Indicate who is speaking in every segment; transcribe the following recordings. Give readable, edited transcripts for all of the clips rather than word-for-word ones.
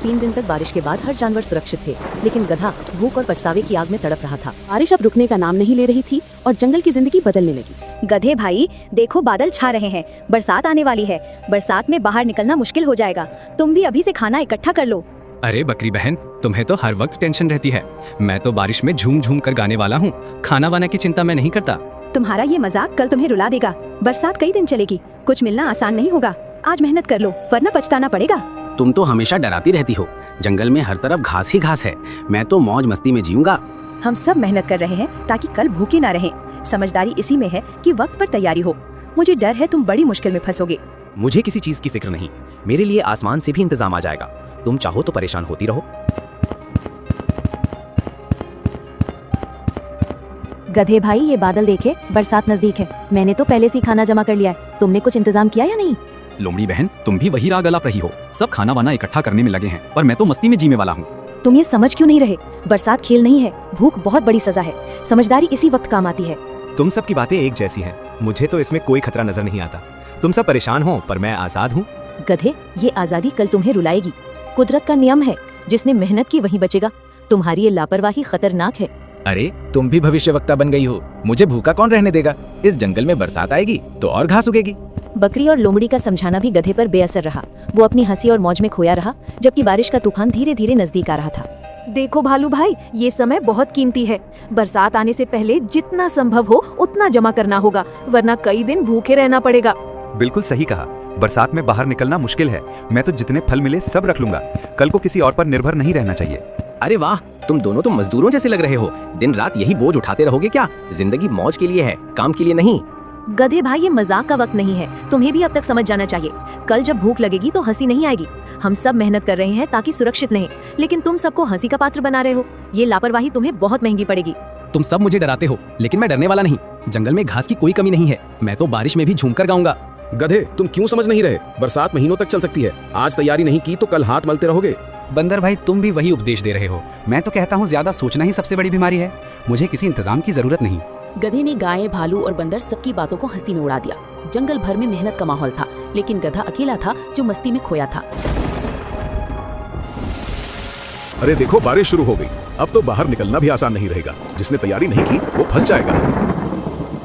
Speaker 1: 3 दिन तक बारिश के बाद हर जानवर सुरक्षित थे, लेकिन गधा भूख और पछतावे की आग में तड़प रहा था। बारिश अब रुकने का नाम नहीं ले रही थी और जंगल की जिंदगी बदलने लगी।
Speaker 2: गधे भाई देखो, बादल छा रहे हैं, बरसात आने वाली है। बरसात में बाहर निकलना मुश्किल हो जाएगा। तुम भी अभी से खाना इकट्ठा कर लो।
Speaker 3: अरे बकरी बहन, तुम्हें तो हर वक्त टेंशन रहती है। मैं तो बारिश में झूम झूम कर गाने वाला हूँ। खाना वाना की चिंता मैं नहीं करता।
Speaker 2: तुम्हारा ये मजाक कल तुम्हें रुला देगा। बरसात कई दिन चलेगी, कुछ मिलना आसान नहीं होगा। आज मेहनत कर लो, वरना पछताना पड़ेगा।
Speaker 4: तुम तो हमेशा डराती रहती हो। जंगल में हर तरफ घास ही घास है। मैं तो मौज मस्ती में जीऊंगा।
Speaker 2: हम सब मेहनत कर रहे हैं ताकि कल भूखे ना रहें। समझदारी इसी में है कि वक्त पर तैयारी हो। मुझे डर है तुम बड़ी मुश्किल में फंसोगे।
Speaker 5: मुझे किसी चीज की फिक्र नहीं, मेरे लिए आसमान से भी इंतजाम आ जाएगा। तुम चाहो तो परेशान होती रहो।
Speaker 1: गधे भाई, ये बादल देखे, बरसात नजदीक है। मैंने तो पहले से ही खाना जमा कर लिया है। तुमने कुछ इंतजाम किया या नहीं?
Speaker 3: लोमड़ी बहन, तुम भी वही राग अलाप रही हो। सब खाना वाना इकट्ठा करने में लगे हैं, पर मैं तो मस्ती में जीने वाला हूँ।
Speaker 1: तुम ये समझ क्यों नहीं रहे? बरसात खेल नहीं है, भूख बहुत बड़ी सजा है। समझदारी इसी वक्त काम आती है।
Speaker 5: तुम सब की बातें एक जैसी हैं। मुझे तो इसमें कोई खतरा नजर नहीं आता। तुम सब परेशान हो, पर मैं आजाद हूँ।
Speaker 1: गधे, ये आजादी कल तुम्हें रुलाएगी। कुदरत का नियम है, जिसने मेहनत की वही बचेगा। तुम्हारी ये लापरवाही खतरनाक है।
Speaker 6: अरे तुम भी भविष्यवक्ता बन गई हो। मुझे भूखा कौन रहने देगा? इस जंगल में बरसात आएगी तो और घास उगेगी।
Speaker 1: बकरी और लोमड़ी का समझाना भी गधे पर बेअसर रहा। वो अपनी हंसी और मौज में खोया रहा, जबकि बारिश का तूफान धीरे धीरे नजदीक आ रहा था।
Speaker 7: देखो भालू भाई, ये समय बहुत कीमती है। बरसात आने से पहले जितना संभव हो उतना जमा करना होगा, वरना कई दिन भूखे रहना पड़ेगा।
Speaker 8: बिल्कुल सही कहा। बरसात में बाहर निकलना मुश्किल है। मैं तो जितने फल मिले सब रख लूंगा। कल को किसी और पर निर्भर नहीं रहना चाहिए।
Speaker 5: अरे वाह, तुम दोनों तो मजदूरों जैसे लग रहे हो। दिन रात यही बोझ उठाते रहोगे क्या? जिंदगी मौज के लिए है, काम के लिए नहीं।
Speaker 1: गधे भाई, ये मजाक का वक्त नहीं है। तुम्हें भी अब तक समझ जाना चाहिए। कल जब भूख लगेगी तो हंसी नहीं आएगी। हम सब मेहनत कर रहे हैं ताकि सुरक्षित रहें, लेकिन तुम सबको हंसी का पात्र बना रहे हो। ये लापरवाही तुम्हें बहुत महंगी पड़ेगी।
Speaker 3: तुम सब मुझे डराते हो, लेकिन मैं डरने वाला नहीं। जंगल में घास की कोई कमी नहीं है। मैं तो बारिश में भी झूम कर गाऊंगा।
Speaker 9: गधे, तुम क्यों समझ नहीं रहे? बरसात महीनों तक चल सकती है। आज तैयारी नहीं की तो कल हाथ मलते रहोगे।
Speaker 3: बंदर भाई, तुम भी वही उपदेश दे रहे हो। मैं तो कहता हूँ ज्यादा सोचना ही सबसे बड़ी बीमारी है। मुझे किसी इंतजाम की जरूरत नहीं।
Speaker 10: गधे ने गाय, भालू और बंदर सबकी बातों को हंसी में उड़ा दिया। जंगल भर में मेहनत का माहौल था, लेकिन गधा अकेला था जो मस्ती में खोया था।
Speaker 9: अरे देखो, बारिश शुरू हो गई। अब तो बाहर निकलना भी आसान नहीं रहेगा। जिसने तैयारी नहीं की वो फंस जाएगा।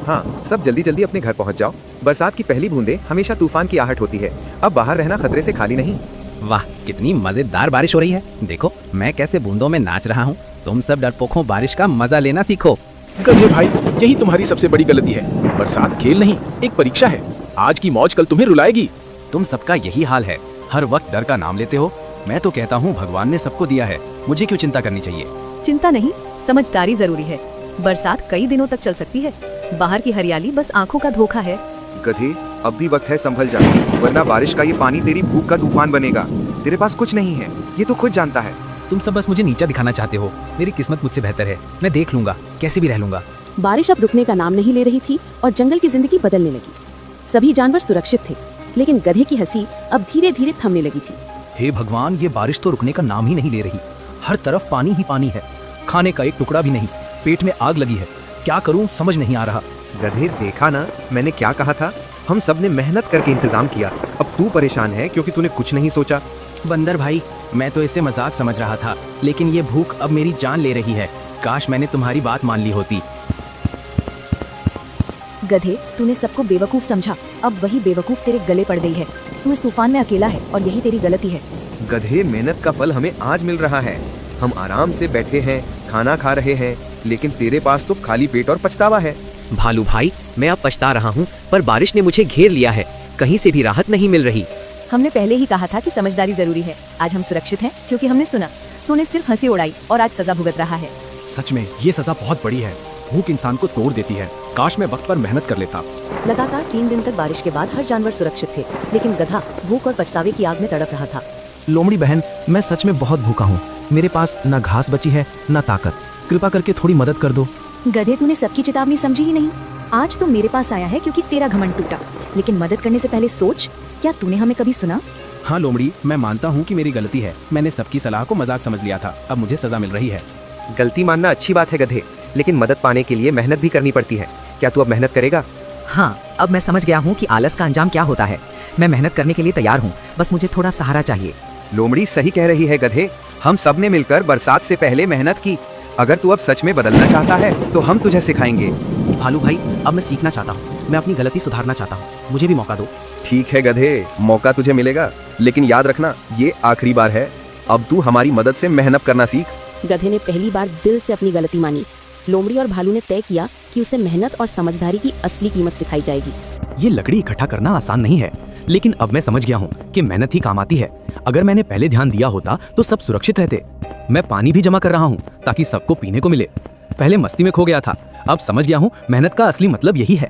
Speaker 8: हाँ, सब जल्दी जल्दी अपने घर पहुंच जाओ। बरसात की पहली बूंदें हमेशा तूफान की आहट होती है। अब बाहर रहना खतरे से खाली नहीं।
Speaker 6: वाह, कितनी मजेदार बारिश हो रही है। देखो मैं कैसे बूंदों में नाच रहा हूँ। तुम सब डरपोकों बारिश का मजा लेना सीखो।
Speaker 9: गधे भाई, यही तुम्हारी सबसे बड़ी गलती है। बरसात खेल नहीं, एक परीक्षा है। आज की मौज कल तुम्हें रुलाएगी।
Speaker 5: तुम सबका यही हाल है, हर वक्त डर का नाम लेते हो। मैं तो कहता हूँ भगवान ने सबको दिया है, मुझे क्यों चिंता करनी चाहिए?
Speaker 1: चिंता नहीं, समझदारी जरूरी है। बरसात कई दिनों तक चल सकती है। बाहर की हरियाली बस आंखों का धोखा है।
Speaker 8: गधे, अब भी वक्त है, संभल जा, वरना बारिश का ये पानी तेरी भूख का तूफान बनेगा। तेरे पास कुछ नहीं है, ये तो खुद जानता है।
Speaker 6: तुम सब बस मुझे नीचा दिखाना चाहते हो। मेरी किस्मत मुझसे बेहतर है। मैं देख लूंगा, कैसे भी रह लूंगा।
Speaker 1: बारिश अब रुकने का नाम नहीं ले रही थी और जंगल की जिंदगी बदलने लगी। सभी जानवर सुरक्षित थे, लेकिन गधे की हंसी अब धीरे धीरे थमने लगी थी।
Speaker 6: हे भगवान, ये बारिश तो रुकने का नाम ही नहीं ले रही। हर तरफ पानी ही पानी है। खाने का एक टुकड़ा भी नहीं। पेट में आग लगी है। क्या करूं समझ नहीं आ रहा।
Speaker 8: गधे, देखा ना मैंने क्या कहा था? हम सब ने मेहनत करके इंतजाम किया। अब तू परेशान है क्योंकि तूने कुछ नहीं सोचा।
Speaker 6: बंदर भाई, मैं तो इसे मजाक समझ रहा था, लेकिन ये भूख अब मेरी जान ले रही है। काश मैंने तुम्हारी बात मान ली होती।
Speaker 1: गधे, तूने सबको बेवकूफ समझा। अब वही बेवकूफ तेरे गले पड़ गई है। तू इस तूफान में अकेला है और यही तेरी गलती है।
Speaker 8: गधे, मेहनत का फल हमें आज मिल रहा है। हम आराम से बैठे हैं, खाना खा रहे हैं, लेकिन तेरे पास तो खाली पेट और पछतावा है।
Speaker 5: भालू भाई, मैं अब पछता रहा हूँ, पर बारिश ने मुझे घेर लिया है। कहीं से भी राहत नहीं मिल रही।
Speaker 1: हमने पहले ही कहा था कि समझदारी जरूरी है। आज हम सुरक्षित हैं क्योंकि हमने सुना। तूने सिर्फ हंसी उड़ाई और आज सजा भुगत रहा है।
Speaker 3: सच में ये सजा बहुत बड़ी है। भूख इंसान को तोड़ देती है। काश मैं वक्त पर मेहनत कर लेता।
Speaker 1: लगातार 3 दिन तक बारिश के बाद हर जानवर सुरक्षित थे, लेकिन गधा भूख और पछतावे की आग में तड़प रहा था।
Speaker 6: लोमड़ी बहन, मैं सच में बहुत भूखा हूँ। मेरे पास न घास बची है न ताकत। कृपा करके थोड़ी मदद कर दो।
Speaker 1: गधे, तूने सबकी चेतावनी समझी ही नहीं। आज तू मेरे पास आया है क्योंकि तेरा घमंड टूटा, लेकिन मदद करने से पहले सोच, क्या तूने हमें कभी सुना?
Speaker 6: हाँ लोमड़ी, मैं मानता हूँ कि मेरी गलती है। मैंने सबकी सलाह को मजाक समझ लिया था। अब मुझे सजा मिल रही है।
Speaker 8: गलती मानना अच्छी बात है गधे, लेकिन मदद पाने के लिए मेहनत भी करनी पड़ती है। क्या तू अब मेहनत करेगा?
Speaker 11: हाँ, अब मैं समझ गया हूँ कि आलस का अंजाम क्या होता है। मैं मेहनत करने के लिए तैयार हूँ, बस मुझे थोड़ा सहारा चाहिए।
Speaker 8: लोमड़ी सही कह रही है गधे, हम सब ने मिलकर बरसात से पहले मेहनत की। अगर तू अब सच में बदलना चाहता है तो हम तुझे सिखाएंगे।
Speaker 5: भालू भाई, अब मैं सीखना चाहता हूँ, मैं अपनी गलती सुधारना चाहता हूँ, मुझे भी मौका दो।
Speaker 8: ठीक है गधे, मौका तुझे मिलेगा, लेकिन याद रखना ये आखिरी बार है। अब तू हमारी मदद से मेहनत करना सीख।
Speaker 10: गधे ने पहली बार दिल से अपनी गलती मानी। लोमड़ी और भालू ने तय किया कि उसे मेहनत और समझदारी की असली कीमत सिखाई जाएगी।
Speaker 6: ये लकड़ी इकट्ठा करना आसान नहीं है, लेकिन अब मैं समझ गया हूँ कि मेहनत ही काम आती है। अगर मैंने पहले ध्यान दिया होता तो सब सुरक्षित रहते। मैं पानी भी जमा कर रहा हूँ ताकि सबको पीने को मिले। पहले मस्ती में खो गया था, अब समझ गया हूँ मेहनत का असली मतलब यही है।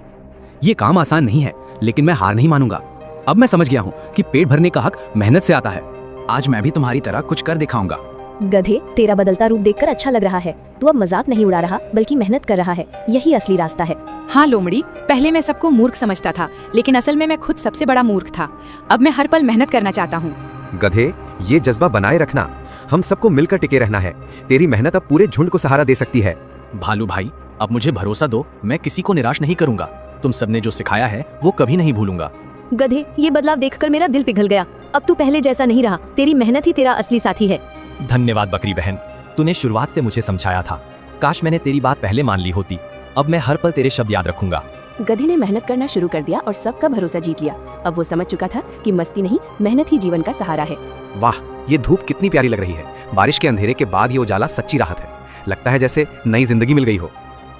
Speaker 6: ये काम आसान नहीं है, लेकिन मैं हार नहीं मानूंगा। अब मैं समझ गया हूँ कि पेट भरने का हक मेहनत से आता है।
Speaker 5: आज मैं भी तुम्हारी तरह कुछ कर दिखाऊंगा।
Speaker 2: गधे, तेरा बदलता रूप देखकर अच्छा लग रहा है। तू अब मजाक नहीं उड़ा रहा बल्कि मेहनत कर रहा है, यही असली रास्ता है।
Speaker 11: हाँ लोमड़ी, पहले मैं सबको मूर्ख समझता था, लेकिन असल में मैं खुद सबसे बड़ा मूर्ख था। अब मैं हर पल मेहनत करना चाहता हूँ।
Speaker 8: गधे, ये जज्बा बनाए रखना, हम सबको मिलकर टिके रहना है। तेरी मेहनत अब पूरे झुंड को सहारा दे सकती है।
Speaker 5: भालू भाई, अब मुझे भरोसा दो, मैं किसी को निराश नहीं करूंगा। तुम सबने जो सिखाया है वो कभी नहीं भूलूंगा।
Speaker 1: गधे, ये बदलाव देखकर मेरा दिल पिघल गया। अब तू पहले जैसा नहीं रहा, तेरी मेहनत ही तेरा असली साथी है।
Speaker 6: धन्यवाद बकरी बहन, तूने शुरुआत से मुझे समझाया था। काश मैंने तेरी बात पहले मान ली होती। अब मैं हर पल तेरे शब्द याद रखूंगा।
Speaker 10: गधे ने मेहनत करना शुरू कर दिया और सबका भरोसा जीत लिया। अब वो समझ चुका था कि मस्ती नहीं, मेहनत ही जीवन का सहारा है।
Speaker 6: वाह, ये धूप कितनी प्यारी लग रही है। बारिश के अंधेरे के बाद ये उजाला सच्ची राहत है। लगता है जैसे नई जिंदगी मिल गई हो।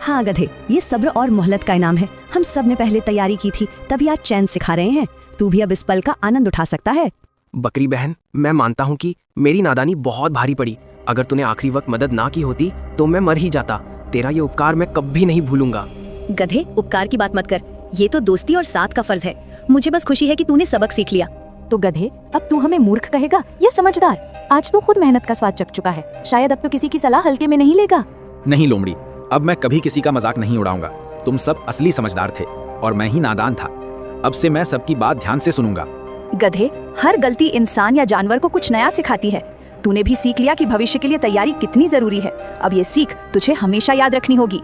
Speaker 2: हाँ गधे, ये सब्र और मोहलत का इनाम है। हम सब ने पहले तैयारी की थी, तभी आज चैन सिखा रहे हैं। तू भी अब इस पल का आनंद उठा सकता है।
Speaker 12: बकरी बहन, मैं मानता हूँ कि मेरी नादानी बहुत भारी पड़ी। अगर तूने आखिरी वक्त मदद ना की होती तो मैं मर ही जाता। तेरा ये उपकार मैं कभी नहीं भूलूंगा।
Speaker 1: गधे, उपकार की बात मत कर, ये तो दोस्ती और साथ का फर्ज है। मुझे बस खुशी है कि तूने सबक सीख लिया।
Speaker 7: तो गधे, अब तू हमें मूर्ख कहेगा या समझदार? आज तू खुद मेहनत का स्वाद चख चुका है, शायद अब तो किसी की सलाह हल्के में नहीं लेगा।
Speaker 5: नहीं लोमड़ी, अब मैं कभी किसी का मजाक नहीं उड़ाऊंगा। तुम सब असली समझदार थे और मैं ही नादान था। अब से मैं सबकी बात ध्यान से सुनूंगा।
Speaker 2: गधे, हर गलती इंसान या जानवर को कुछ नया सिखाती है। तूने भी सीख लिया कि भविष्य के लिए तैयारी कितनी जरूरी है। अब ये सीख तुझे हमेशा याद रखनी होगी।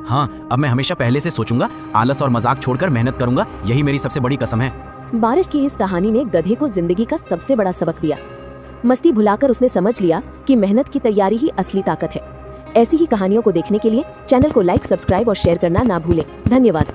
Speaker 5: हाँ, अब मैं हमेशा पहले से सोचूंगा, आलस और मजाक छोड़कर मेहनत करूंगा। यही मेरी सबसे बड़ी कसम है।
Speaker 10: बारिश की इस कहानी ने गधे को जिंदगी का सबसे बड़ा सबक दिया। मस्ती भुलाकर उसने समझ लिया कि मेहनत की तैयारी ही असली ताकत है। ऐसी ही कहानियों को देखने के लिए चैनल को लाइक, सब्सक्राइब और शेयर करना ना भूलें। धन्यवाद।